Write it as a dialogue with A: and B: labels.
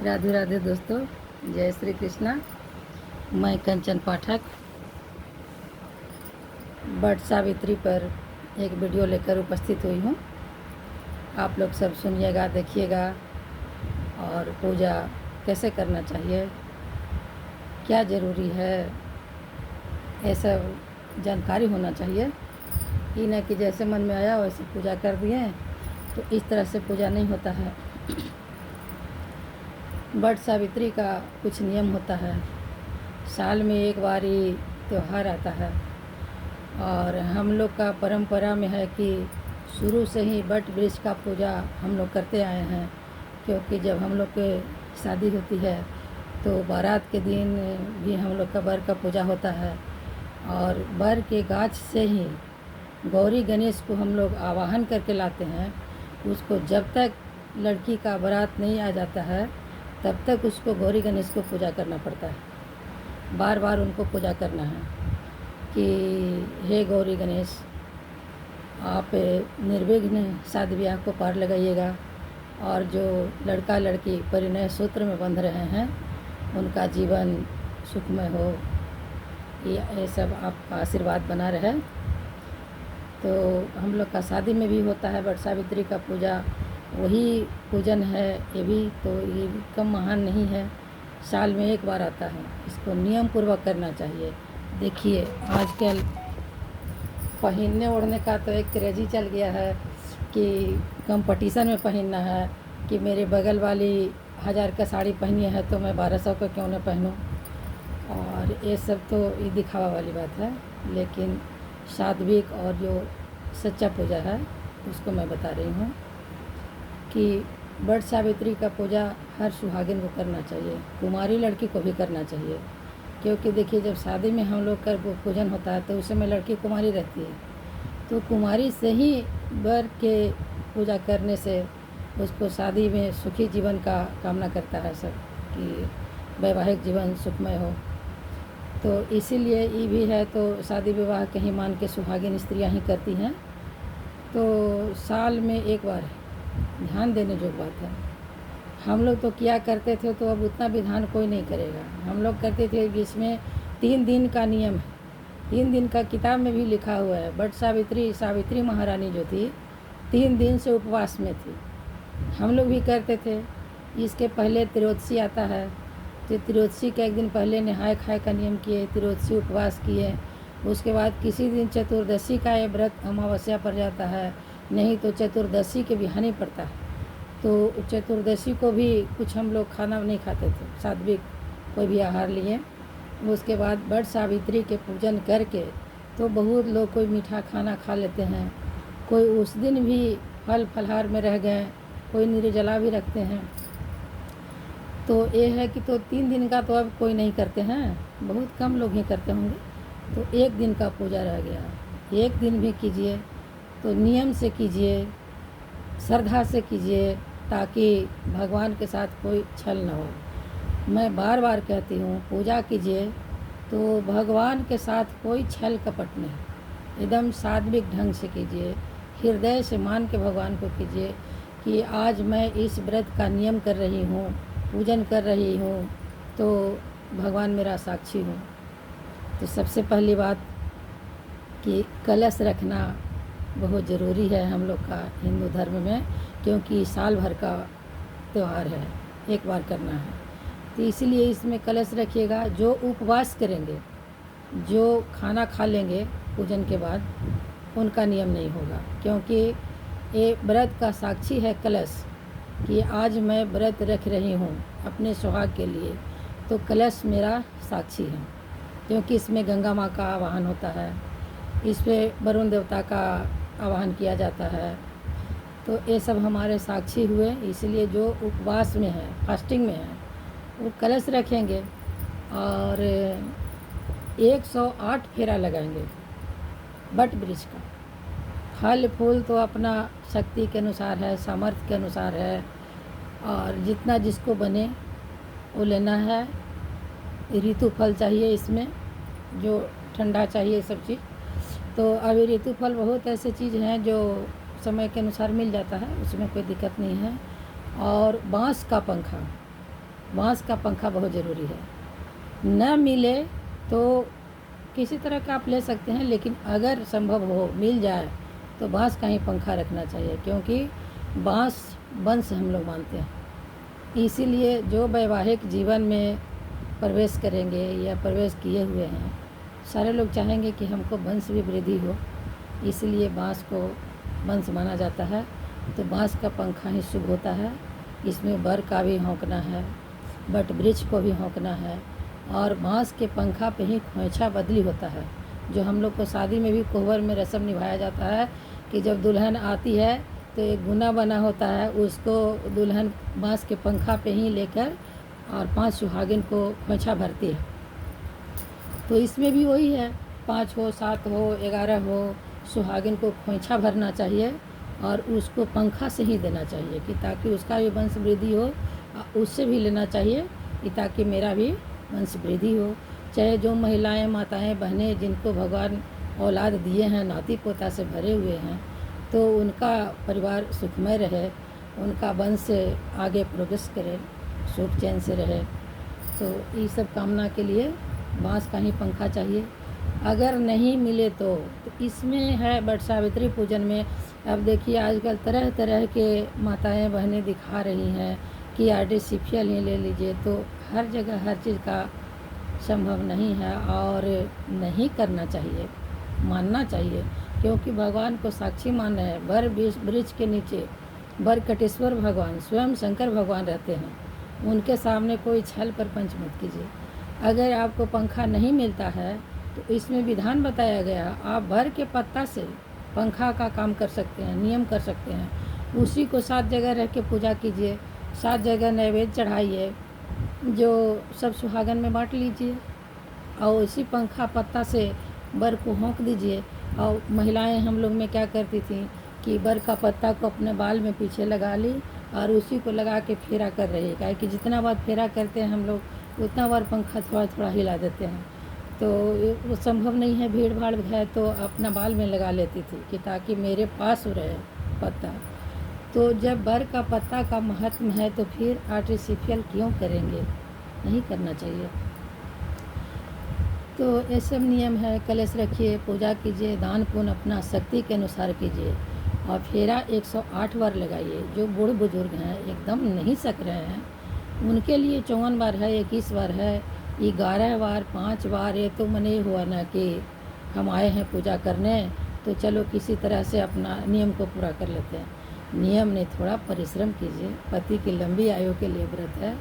A: राधे राधे दोस्तों, जय श्री कृष्णा। मैं कंचन पाठक वट सावित्री पर एक वीडियो लेकर उपस्थित हुई हूँ। आप लोग सब सुनिएगा, देखिएगा और पूजा कैसे करना चाहिए, क्या ज़रूरी है, ये सब जानकारी होना चाहिए। ये नहीं कि जैसे मन में आया वैसे पूजा कर दिए, तो इस तरह से पूजा नहीं होता है। वट सावित्री का कुछ नियम होता है। साल में एक बार ही त्यौहार आता है और हम लोग का परंपरा में है कि शुरू से ही वट वृक्ष का पूजा हम लोग करते आए हैं। क्योंकि जब हम लोग के शादी होती है तो बारात के दिन भी हम लोग का वर का पूजा होता है और वर के गाछ से ही गौरी गणेश को हम लोग आवाहन करके लाते हैं। उसको जब तक लड़की का बारात नहीं आ जाता है तब तक उसको गौरी गणेश को पूजा करना पड़ता है। बार बार उनको पूजा करना है कि हे गौरी गणेश, आप निर्विघ्न शादी ब्याह को पार लगाइएगा और जो लड़का लड़की परिणय सूत्र में बंध रहे हैं उनका जीवन सुखमय हो, ये सब आपका आशीर्वाद बना रहे। तो हम लोग का शादी में भी होता है वट सावित्री का पूजा, वही पूजन है ये भी, तो ये भी कम महान नहीं है। साल में एक बार आता है, इसको नियम पूर्वक करना चाहिए। देखिए आजकल पहनने ओढ़ने का तो एक क्रेज़ी चल गया है कि कंपटीशन में पहनना है कि मेरे बगल वाली 1000 का साड़ी पहनी है तो मैं 1200 का क्यों न पहनूं। और ये सब तो ये दिखावा वाली बात है। लेकिन सात्विक और जो सच्चा पूजा है उसको मैं बता रही हूँ कि वट सावित्री का पूजा हर सुहागिन को करना चाहिए, कुमारी लड़की को भी करना चाहिए। क्योंकि देखिए जब शादी में हम लोग का पूजन होता है तो उस समय लड़की कुमारी रहती है, तो कुमारी से ही वर के पूजा करने से उसको शादी में सुखी जीवन का कामना करता है सब, कि वैवाहिक जीवन सुखमय हो। तो इसीलिए ये भी है, तो शादी विवाह कहीं मान के सुहागिन स्त्रियाँ ही करती हैं। तो साल में एक बार ध्यान देने जो बात है। हम लोग तो किया करते थे, तो अब उतना विधान कोई नहीं करेगा। हम लोग करते थे कि इसमें 3 दिन का नियम है, 3 दिन का किताब में भी लिखा हुआ है। वट सावित्री महारानी जो थी 3 दिन से उपवास में थी। हम लोग भी करते थे। इसके पहले त्रियोदशी आता है, तो त्रियोदशी के एक दिन पहले नहाय खाए का नियम किए, त्रियोदशी उपवास किए। उसके बाद किसी दिन चतुर्दशी का ये व्रत अमावस्या पर जाता है, नहीं तो चतुर्दशी के बिहानी पड़ता है। तो चतुर्दशी को भी कुछ हम लोग खाना नहीं खाते थे, सात्विक कोई भी आहार लिए। उसके बाद वट सावित्री के पूजन करके तो बहुत लोग कोई मीठा खाना खा लेते हैं, कोई उस दिन भी फल फलहार में रह गए, कोई निर्जला भी रखते हैं। तो ये है कि तो 3 दिन का तो अब कोई नहीं करते हैं, बहुत कम लोग ही करते होंगे। तो एक दिन का पूजा रह गया, एक दिन भी कीजिए तो नियम से कीजिए, श्रद्धा से कीजिए, ताकि भगवान के साथ कोई छल न हो। मैं बार बार कहती हूँ, पूजा कीजिए तो भगवान के साथ कोई छल कपट नहीं, एकदम सात्विक ढंग से कीजिए, हृदय से मान के भगवान को कीजिए कि आज मैं इस व्रत का नियम कर रही हूँ, पूजन कर रही हूँ, तो भगवान मेरा साक्षी हूँ। तो सबसे पहली बात कि कलश रखना बहुत ज़रूरी है हम लोग का हिंदू धर्म में, क्योंकि साल भर का त्यौहार है, एक बार करना है। तो इसीलिए इसमें कलश रखिएगा। जो उपवास करेंगे, जो खाना खा लेंगे पूजन के बाद, उनका नियम नहीं होगा। क्योंकि ये व्रत का साक्षी है कलश, कि आज मैं व्रत रख रही हूँ अपने सुहाग के लिए, तो कलश मेरा साक्षी है। क्योंकि इसमें गंगा माँ का आवाहन होता है, इस पे वरुण देवता का आवाहन किया जाता है। तो ये सब हमारे साक्षी हुए। इसलिए जो उपवास में है, फास्टिंग में है, वो कलश रखेंगे और 108 फेरा लगाएंगे वट वृक्ष का। फल फूल तो अपना शक्ति के अनुसार है, सामर्थ्य के अनुसार है, और जितना जिसको बने वो लेना है। ऋतु फल चाहिए इसमें, जो ठंडा चाहिए सब चीज़। तो अभी ऋतु फल बहुत ऐसे चीज़ हैं जो समय के अनुसार मिल जाता है, उसमें कोई दिक्कत नहीं है। और बांस का पंखा, बाँस का पंखा बहुत ज़रूरी है। न मिले तो किसी तरह का आप ले सकते हैं, लेकिन अगर संभव हो मिल जाए तो बाँस का ही पंखा रखना चाहिए, क्योंकि बाँस वंश हम लोग मानते हैं। इसीलिए जो वैवाहिक जीवन में प्रवेश करेंगे या प्रवेश किए हुए हैं, सारे लोग चाहेंगे कि हमको वंश भी वृद्धि हो, इसलिए बाँस को वंश माना जाता है। तो बाँस का पंखा ही शुभ होता है। इसमें बर का भी हौंकना है, बट वृक्ष को भी हौंकना है, और बाँस के पंखा पे ही खोइछा बदली होता है, जो हम लोग को शादी में भी कोहबर में रस्म निभाया जाता है कि जब दुल्हन आती है तो एक गुना बना होता है, उसको दुल्हन बाँस के पंखा पे ही लेकर और 5 सुहागिन को खोइछा भरती है। तो इसमें भी वही है, 5 हो, 7 हो, 11 हो, सुहागिन को खोइछा भरना चाहिए और उसको पंखा से ही देना चाहिए कि ताकि उसका भी वंश वृद्धि हो। उससे भी लेना चाहिए कि ताकि मेरा भी वंश वृद्धि हो। चाहे जो महिलाएं, माताएं, बहनें जिनको भगवान औलाद दिए हैं, नाती पोता से भरे हुए हैं, तो उनका परिवार सुखमय रहे, उनका वंश आगे प्रोग्रेस करे, सुख चैन से रहे। तो ये सब कामना के लिए बाँस का ही पंखा चाहिए। अगर नहीं मिले तो इसमें है बट सावित्री पूजन में अब देखिए आजकल तरह तरह के माताएं बहनें दिखा रही हैं कि आर्टिफिशियल ही ले लीजिए, तो हर जगह हर चीज़ का संभव नहीं है और नहीं करना चाहिए, मानना चाहिए, क्योंकि भगवान को साक्षी मान रहे हैं। बर वृक्ष के नीचे बरकटेश्वर भगवान स्वयं शंकर भगवान रहते हैं, उनके सामने कोई छल प्रपंच मत कीजिए। अगर आपको पंखा नहीं मिलता है तो इसमें विधान बताया गया, आप बर के पत्ता से पंखा का काम कर सकते हैं, नियम कर सकते हैं। उसी को 7 जगह रख के पूजा कीजिए, 7 जगह नैवेद्य चढ़ाइए, जो सब सुहागन में बांट लीजिए और उसी पंखा पत्ता से बर को होंक दीजिए। और महिलाएं हम लोग में क्या करती थी कि बर का पत्ता को अपने बाल में पीछे लगा ली और उसी को लगा के फेरा कर रही है, कि जितना बार फेरा करते हैं हम लोग उतना बार पंखा थोड़ा थोड़ा हिला देते हैं। तो वो संभव नहीं है, भीड़ भाड़ है, तो अपना बाल में लगा लेती थी कि ताकि मेरे पास रहे पत्ता। तो जब बर का पत्ता का महत्व है तो फिर आर्टिफिशियल क्यों करेंगे, नहीं करना चाहिए। तो ये सब नियम है। कलश रखिए, पूजा कीजिए, दान पुण्य अपना शक्ति के अनुसार कीजिए और फेरा 108 बार लगाइए। जो बूढ़े बुजुर्ग हैं एकदम नहीं सक रहे हैं, उनके लिए 54 बार है, 21 बार है, 11 बार, 5 बार। ये तो मने हुआ ना कि हम आए हैं पूजा करने तो चलो किसी तरह से अपना नियम को पूरा कर लेते हैं। नियम नहीं, थोड़ा परिश्रम कीजिए। पति की लंबी आयु के लिए व्रत है,